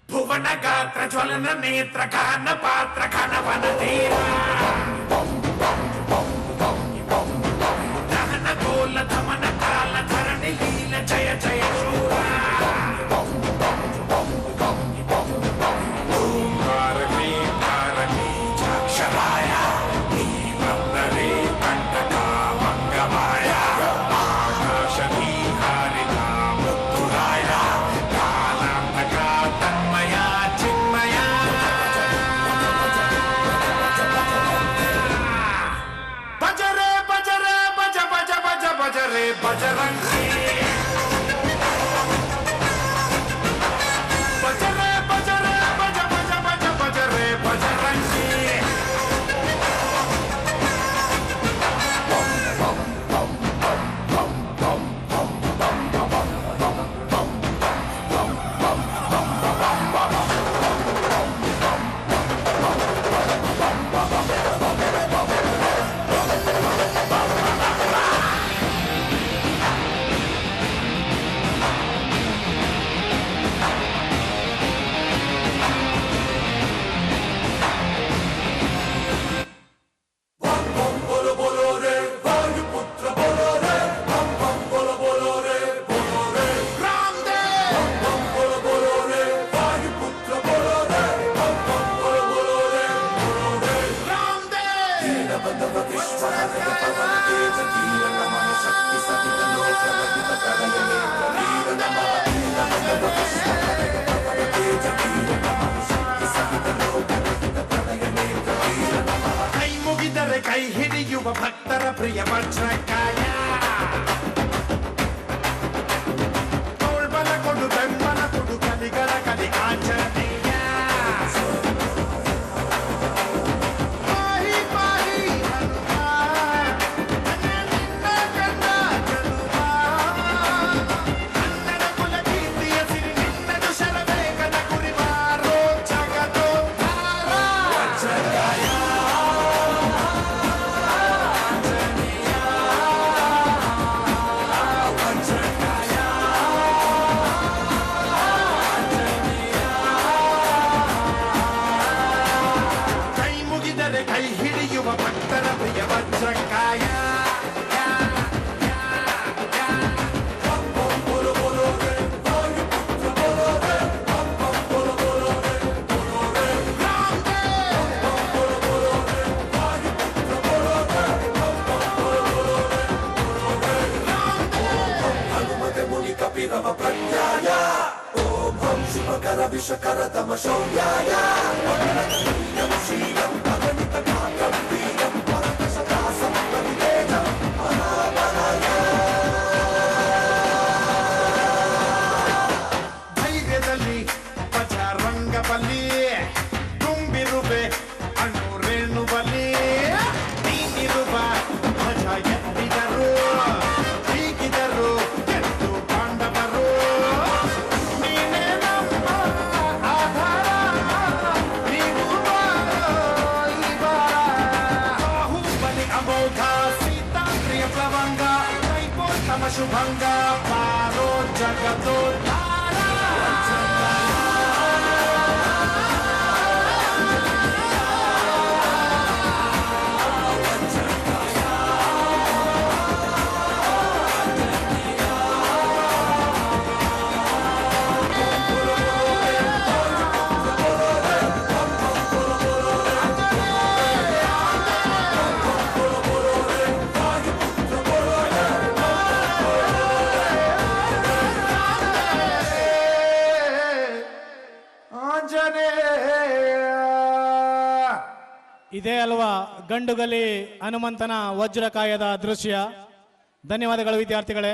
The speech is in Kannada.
ಭುವನ ಗಾತ್ರ ಜ್ವಲನ ನೇತ್ರ ಗಾನ ಪಾತ್ರ ಘನವನ ತೀರ ದಹನ ಗೋಲ ಧಮನ ಕಾಲ ಧರಣಿ ಲೀಲ ಜಯ ಜಯ ಶೂರ ಭಾರತೀ ಭಾರತೀ ಚಾಕ್ಷರಾಯ ಈ ಬಂದರೆ ಕಂಟಕ ಮಂಗಮಾಯ ಆಕಾಶ ನೀ ಹಾರಿದ ಮುತ್ತುರಾಯ ಕಾಲಾಂತಕ ತನ್ಮಯ ಚಿನ್ಮಯ ಭಜರೆ ಭಜರೆ ಭಜ ಭಜ ಭಜ ಭಜರೆ ಭಜರಂಗಿ ಭಜರೆ ಭಜರೆ ಭಜ ಭಜ ಭಜ ಭಜರೆ ಭಜರಂಗಿ ಕೈ ಮುಗಿದರೆ ಕೈ ಹಿಡಿಯುವ ಭಕ್ತರ ಪ್ರಿಯ ವಜ್ರಕಾಯ ತೋಳ್ಬಲ ಕೊಡು ಬೆಂಬಲ ಕೊಡು ಕಲಿಗಳ ಕಲಿ ಆಚರಣೆಯ ಪಾಹಿ ಪಾಹಿ ಹನುಮ ನಿನ್ನ ಕಂಡ ಜನುಮ ಕನ್ನಡ ಕುಲ ಕೀರ್ತಿಯ ಸಿರಿ ನಿನ್ನದು ಶರವೇಗದ ಕುರಿವಾರೋ ಜಗದೋದ್ಧಾರ ವಜ್ರಕಾಯ ಕೈ ಮುಗಿದರೆ ಕೈ ಹಿಡಿಯುವ ಭಕ್ತರ ಪ್ರಿಯ ವಜ್ರಕಾಯ ಹನುಮತೆ ಮುನಿ ಕಪಿರವ ಪ್ರಜ್ಞಾಯ ಓಂ ಹಂ ಶಿವಕರ ವಿಷಕರ ತಮ ಶೌರ್ಯಾಯ ಶೀಲಂ ಅಗಣಿತ ಗಾತ್ರಂ ವೀರಂ ಪರತಶತಾಸಂ ಕವಿತೇಜಂ ಮಹಾಬಲಾಯ ಧೈರ್ಯದಲ್ಲಿ ಬಜರಂಗ ಬಲಿ ತುಂಬಿರುವೆ ಅಣು ರೇಣು ಬಲಿ ನೀನಿರುವ ಧ್ವಜ ಎತ್ತಿದರು ಹೀಗಿದರು ಎದ್ದು ಪಾಂಡವರು ನೀನೇ ನಮ್ಮ ಆಧಾರ ನೀನು ಈ ಬಾರ ಬಾಹುಬಲಿ ಅಮೋಘ ಸೀತಾ ಪ್ರಿಯ ಪ್ಲವಂಗ ಕೈಕೋತ್ತಮ ಶುಭಂಗ ಪಾರೋ ಜಗದೋದ್ಧಾರ ಇದೇ ಅಲ್ವಾ ಗಂಡುಗಲಿ ಹನುಮಂತನ ವಜ್ರಕಾಯದ ದೃಶ್ಯ. ಧನ್ಯವಾದಗಳು ವಿದ್ಯಾರ್ಥಿಗಳೇ.